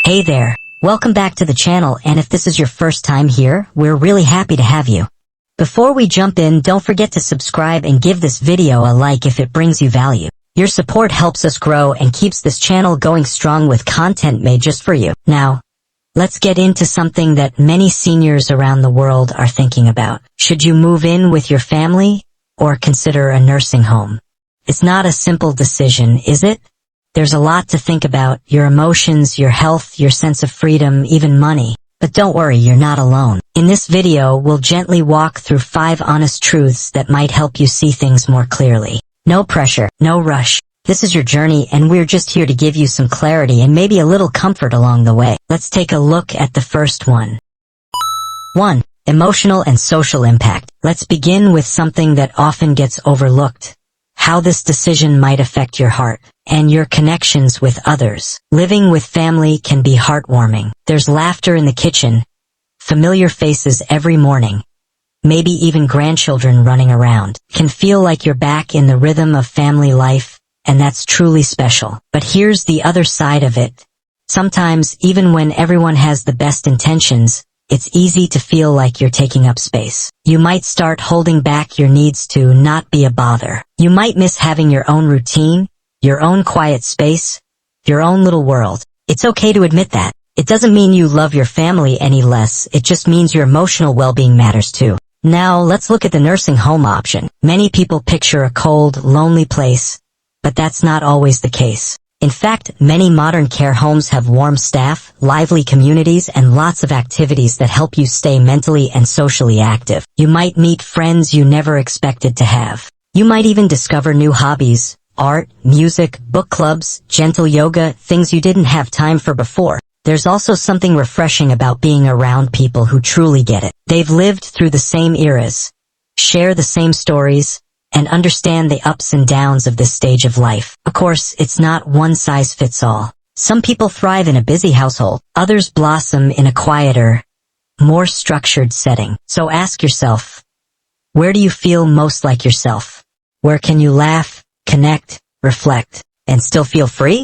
Hey there, welcome back to the channel, and if this is your first time here, we're really happy to have you. Before we jump in, don't forget to subscribe and give this video a like if it brings you value. Your support helps us grow and keeps this channel going strong with content made just for you. Now, let's get into something that many seniors around the world are thinking about. Should you move in with your family or consider a nursing home? It's not a simple decision, is it? There's a lot to think about: your emotions, your health, your sense of freedom, even money. But don't worry, you're not alone. In this video, we'll gently walk through 5 honest truths that might help you see things more clearly. No pressure, no rush. This is your journey, and we're just here to give you some clarity and maybe a little comfort along the way. Let's take a look at the first one. 1. Emotional and social impact. Let's begin with something that often gets overlooked: how this decision might affect your heart and your connections with others. Living with family can be heartwarming. There's laughter in the kitchen, familiar faces every morning, maybe even grandchildren running around. Can feel like you're back in the rhythm of family life, and that's truly special. But here's the other side of it. Sometimes, even when everyone has the best intentions, it's easy to feel like you're taking up space. You might start holding back your needs to not be a bother. You might miss having your own routine, your own quiet space, your own little world. It's okay to admit that. It doesn't mean you love your family any less, it just means your emotional well-being matters too. Now, let's look at the nursing home option. Many people picture a cold, lonely place, but that's not always the case. In fact, many modern care homes have warm staff, lively communities, and lots of activities that help you stay mentally and socially active. You might meet friends you never expected to have. You might even discover new hobbies: art, music, book clubs, gentle yoga, things you didn't have time for before. There's also something refreshing about being around people who truly get it. They've lived through the same eras, share the same stories, and understand the ups and downs of this stage of life. Of course, it's not one size fits all. Some people thrive in a busy household, others blossom in a quieter, more structured setting. So ask yourself, where do you feel most like yourself? Where can you laugh, connect, reflect, and still feel free?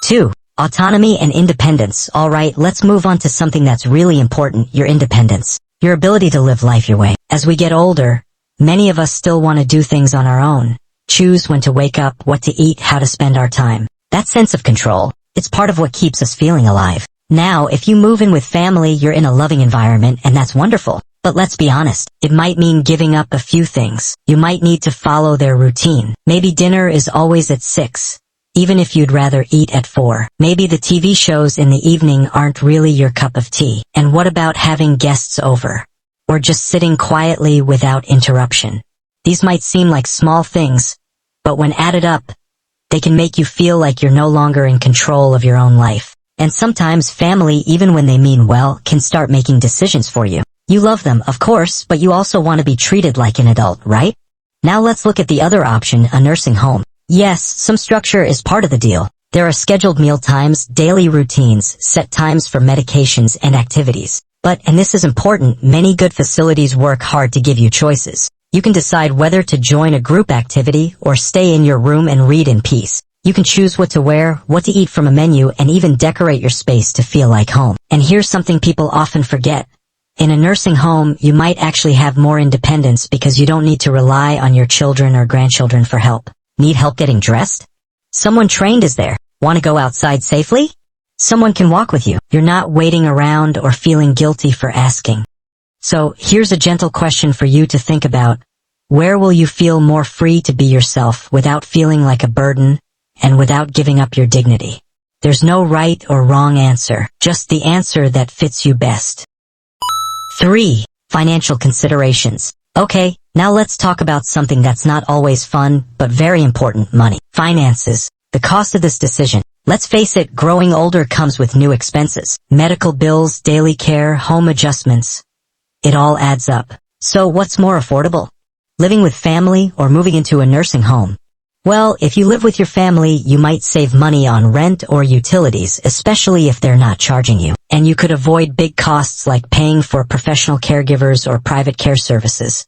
2. Autonomy and independence. Alright, let's move on to something that's really important: your independence. Your ability to live life your way. As we get older, many of us still want to do things on our own. Choose when to wake up, what to eat, how to spend our time. That sense of control, it's part of what keeps us feeling alive. Now, if you move in with family, you're in a loving environment, and that's wonderful. But let's be honest, it might mean giving up a few things. You might need to follow their routine. Maybe dinner is always at 6, even if you'd rather eat at 4. Maybe the TV shows in the evening aren't really your cup of tea. And what about having guests over? Or just sitting quietly without interruption? These might seem like small things, but when added up, they can make you feel like you're no longer in control of your own life. And sometimes family, even when they mean well, can start making decisions for you. You love them, of course, but you also want to be treated like an adult, right? Now let's look at the other option: a nursing home. Yes, some structure is part of the deal. There are scheduled meal times, daily routines, set times for medications and activities. But, and this is important, many good facilities work hard to give you choices. You can decide whether to join a group activity or stay in your room and read in peace. You can choose what to wear, what to eat from a menu, and even decorate your space to feel like home. And here's something people often forget. In a nursing home, you might actually have more independence because you don't need to rely on your children or grandchildren for help. Need help getting dressed? Someone trained is there. Want to go outside safely? Someone can walk with you. You're not waiting around or feeling guilty for asking. So, here's a gentle question for you to think about. Where will you feel more free to be yourself without feeling like a burden and without giving up your dignity? There's no right or wrong answer, just the answer that fits you best. 3. Financial considerations. Okay, now let's talk about something that's not always fun, but very important: money. Finances. The cost of this decision. Let's face it, growing older comes with new expenses. Medical bills, daily care, home adjustments. It all adds up. So what's more affordable? Living with family or moving into a nursing home? Well, if you live with your family, you might save money on rent or utilities, especially if they're not charging you. And you could avoid big costs like paying for professional caregivers or private care services,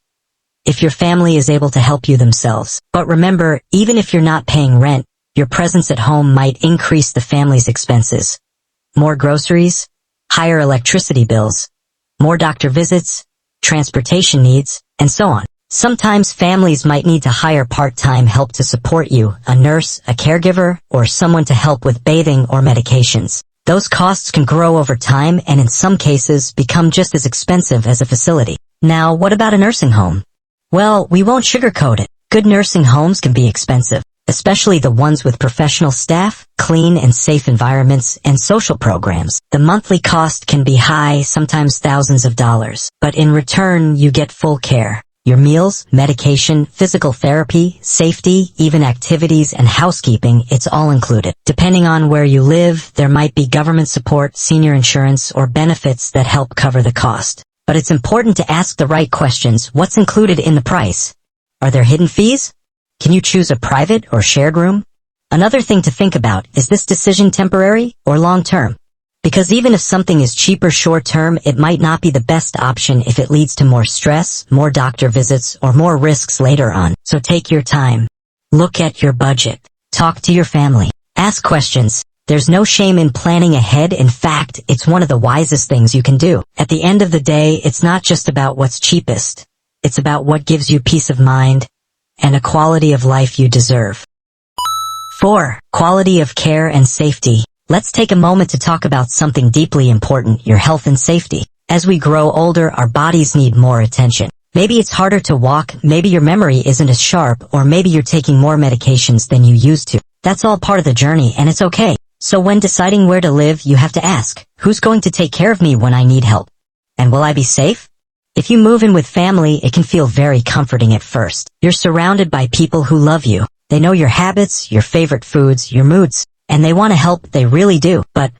if your family is able to help you themselves. But remember, even if you're not paying rent, your presence at home might increase the family's expenses. more groceries, higher electricity bills, more doctor visits, transportation needs, and so on. Sometimes families might need to hire part-time help to support you, a nurse, a caregiver, or someone to help with bathing or medications. Those costs can grow over time and in some cases become just as expensive as a facility. Now, what about a nursing home? Well, we won't sugarcoat it. Good nursing homes can be expensive, especially the ones with professional staff, clean and safe environments, and social programs. The monthly cost can be high, sometimes thousands of dollars, but in return you get full care. Your meals, medication, physical therapy, safety, even activities and housekeeping, it's all included. Depending on where you live, there might be government support, senior insurance, or benefits that help cover the cost. But it's important to ask the right questions. What's included in the price? Are there hidden fees? Can you choose a private or shared room? Another thing to think about, is this decision temporary or long-term? Because even if something is cheaper short-term, it might not be the best option if it leads to more stress, more doctor visits, or more risks later on. So take your time. Look at your budget. Talk to your family. Ask questions. There's no shame in planning ahead. In fact, it's one of the wisest things you can do. At the end of the day, it's not just about what's cheapest. It's about what gives you peace of mind and a quality of life you deserve. 4. Quality of care and safety. Let's take a moment to talk about something deeply important, your health and safety. As we grow older, our bodies need more attention. Maybe it's harder to walk, maybe your memory isn't as sharp, or maybe you're taking more medications than you used to. That's all part of the journey, and it's okay. So when deciding where to live, you have to ask, who's going to take care of me when I need help? And will I be safe? If you move in with family, it can feel very comforting at first. You're surrounded by people who love you. They know your habits, your favorite foods, your moods, and they want to help, they really do. But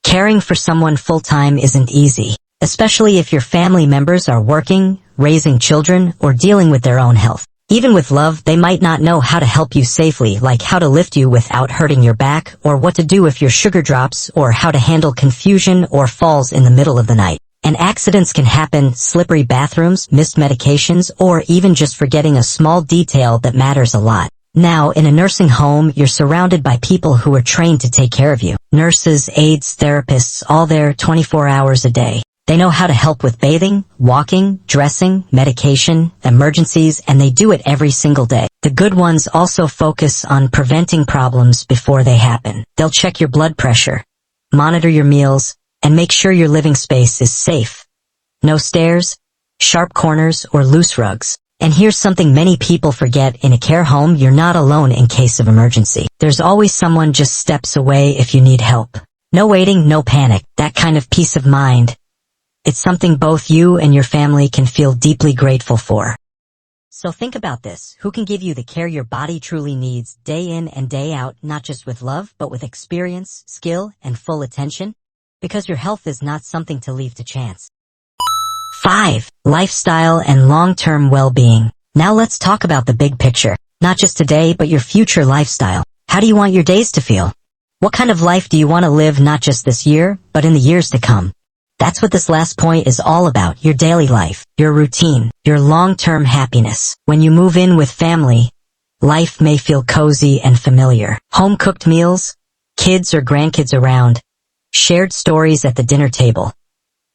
caring for someone full-time isn't easy, especially if your family members are working, raising children, or dealing with their own health. Even with love, they might not know how to help you safely, like how to lift you without hurting your back, or what to do if your sugar drops, or how to handle confusion or falls in the middle of the night. And accidents can happen, slippery bathrooms, missed medications, or even just forgetting a small detail that matters a lot. Now, in a nursing home, you're surrounded by people who are trained to take care of you. Nurses, aides, therapists, all there 24 hours a day. They know how to help with bathing, walking, dressing, medication, emergencies, and they do it every single day. The good ones also focus on preventing problems before they happen. They'll check your blood pressure, monitor your meals, and make sure your living space is safe. No stairs, sharp corners, or loose rugs. And here's something many people forget, in a care home, you're not alone in case of emergency. There's always someone just steps away if you need help. No waiting, no panic, that kind of peace of mind. It's something both you and your family can feel deeply grateful for. So think about this. Who can give you the care your body truly needs, day in and day out, not just with love, but with experience, skill, and full attention? Because your health is not something to leave to chance. 5. Lifestyle and long-term well-being. Now let's talk about the big picture. Not just today, but your future lifestyle. How do you want your days to feel? What kind of life do you want to live, not just this year, but in the years to come? That's what this last point is all about, your daily life, your routine, your long-term happiness. When you move in with family, life may feel cozy and familiar. Home-cooked meals, kids or grandkids around, shared stories at the dinner table.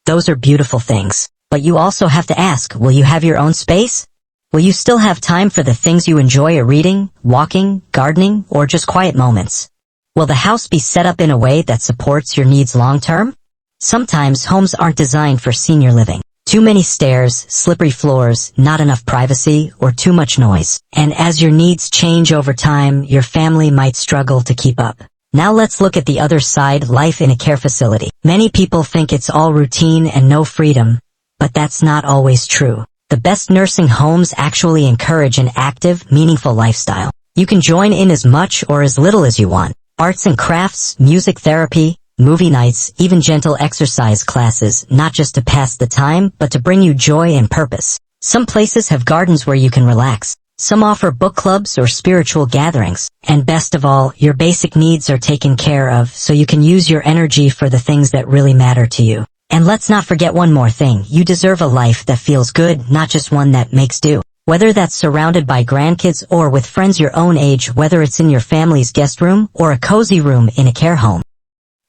Those are beautiful things. But you also have to ask, will you have your own space? Will you still have time for the things you enjoy, reading, walking, gardening, or just quiet moments? Will the house be set up in a way that supports your needs long-term? Sometimes homes aren't designed for senior living. Too many stairs, slippery floors, not enough privacy, or too much noise. And as your needs change over time, your family might struggle to keep up. Now let's look at the other side, life in a care facility. Many people think it's all routine and no freedom. But that's not always true. The best nursing homes actually encourage an active, meaningful lifestyle. You can join in as much or as little as you want. Arts and crafts, music therapy, movie nights, even gentle exercise classes, not just to pass the time, but to bring you joy and purpose. Some places have gardens where you can relax. Some offer book clubs or spiritual gatherings. And best of all, your basic needs are taken care of, so you can use your energy for the things that really matter to you. And let's not forget one more thing. You deserve a life that feels good, not just one that makes do. Whether that's surrounded by grandkids or with friends your own age, whether it's in your family's guest room or a cozy room in a care home.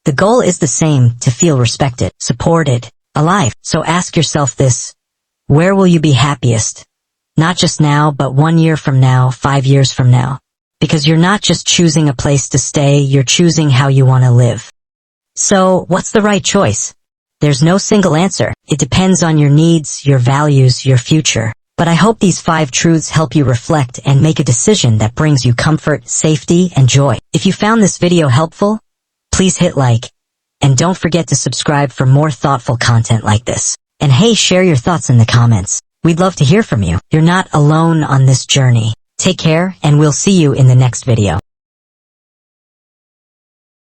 The goal is the same, to feel respected, supported, alive. So ask yourself this: where will you be happiest? Not just now, but 1 year from now, 5 years from now. Because you're not just choosing a place to stay, you're choosing how you want to live. So, what's the right choice? There's no single answer. It depends on your needs, your values, your future. But I hope these 5 truths help you reflect and make a decision that brings you comfort, safety, and joy. If you found this video helpful, please hit like. And don't forget to subscribe for more thoughtful content like this. And hey, share your thoughts in the comments. We'd love to hear from you. You're not alone on this journey. Take care, and we'll see you in the next video.